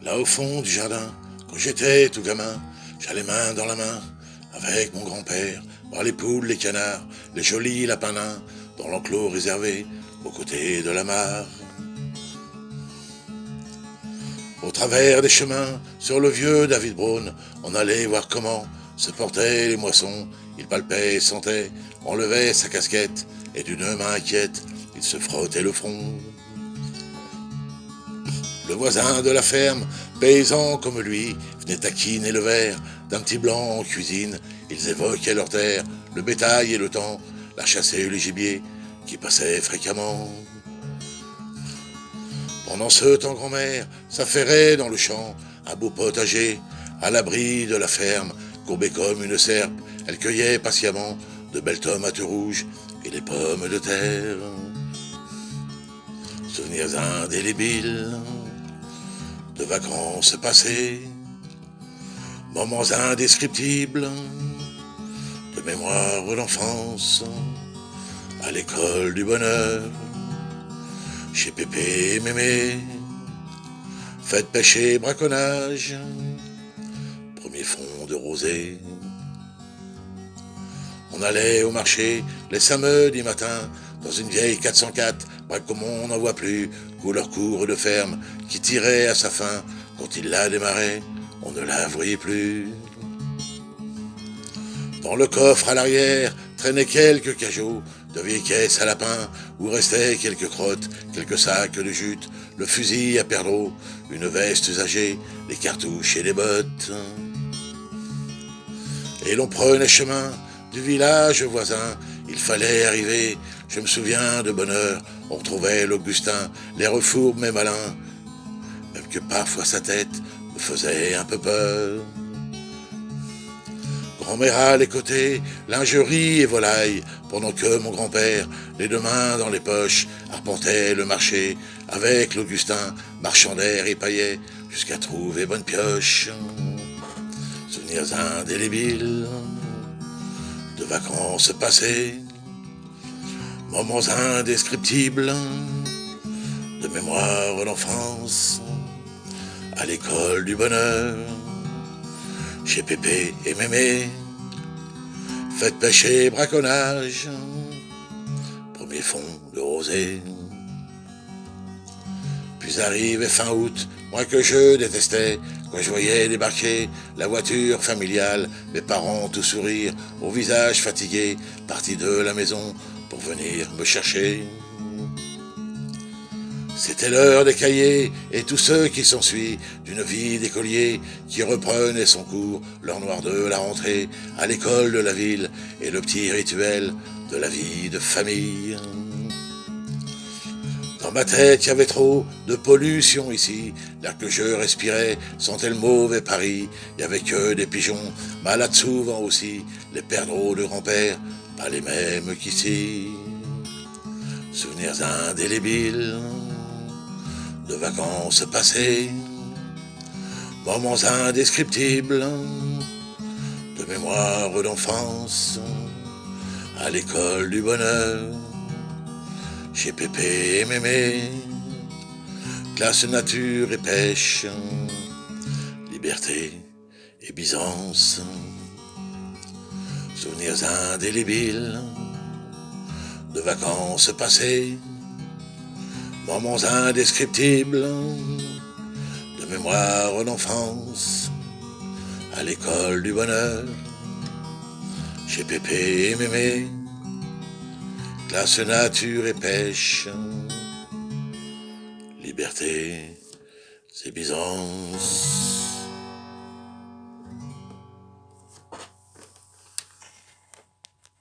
Là au fond du jardin, quand j'étais tout gamin, j'allais main dans la main avec mon grand-père, voir les poules, les canards, les jolis lapins nains, dans l'enclos réservé aux côtés de la mare. Au travers des chemins, sur le vieux David Brown, on allait voir comment se portaient les moissons. Il palpait et sentait, enlevait sa casquette, et d'une main inquiète, il se frottait le front. Le voisin de la ferme, paysan comme lui, venait taquiner le verre d'un petit blanc en cuisine. Ils évoquaient leur terre, le bétail et le temps, la chasse et le gibier qui passaient fréquemment. Pendant ce temps, grand-mère s'affairait dans le champ, un beau potager, à l'abri de la ferme, courbée comme une serpe, elle cueillait patiemment de belles tomates rouges et des pommes de terre. Souvenirs indélébiles de vacances passées, moments indescriptibles de mémoire d'enfance, à l'école du bonheur, chez Pépé et Mémé, fête, pêche et braconnage, premier fond de rosée. On allait au marché les samedis matins, dans une vieille 404, braque comme on n'en voit plus, couleur cour de ferme, qui tirait à sa fin. Quand il la démarrait, on ne la voyait plus. Dans le coffre à l'arrière traînaient quelques cajots, de vieilles caisses à lapin, où restaient quelques crottes, quelques sacs de jute, le fusil à perdreau, une veste usagée, des cartouches et des bottes. Et l'on prenait chemin du village voisin, il fallait arriver, je me souviens de bonne heure, on retrouvait l'Augustin, l'air fourbe mais malin, même que parfois sa tête me faisait un peu peur. Grand-mère à les côtés, lingerie et volaille, pendant que mon grand-père, les deux mains dans les poches, arpentait le marché, avec l'Augustin, marchand d'air et paillait, jusqu'à trouver bonne pioche. Souvenirs indélébiles de vacances passées, moments indescriptibles de mémoire d'enfance, à l'école du bonheur, chez Pépé et Mémé, fête, pêche et braconnage, premier fond de rosée. Puis arrivait fin août, moi que je détestais, quand je voyais débarquer la voiture familiale, mes parents tout sourire, au visage fatigué, partis de la maison pour venir me chercher. C'était l'heure des cahiers et tous ceux qui s'ensuit d'une vie d'écolier qui reprenait son cours, l'heure noire de la rentrée à l'école de la ville et le petit rituel de la vie de famille. Dans ma tête, y avait trop de pollution ici. L'air que je respirais sentait le mauvais Paris. Y avait que des pigeons, malades souvent aussi. Les perdreaux de grand-père, pas les mêmes qu'ici. Souvenirs indélébiles de vacances passées, moments indescriptibles de mémoire d'enfance, à l'école du bonheur, chez Pépé et Mémé, classe nature et pêche, liberté et Byzance. Souvenirs indélébiles de vacances passées, moments indescriptibles de mémoire d'enfance, à l'école du bonheur, chez Pépé et Mémé, classe nature et pêche, liberté, c'est Byzance.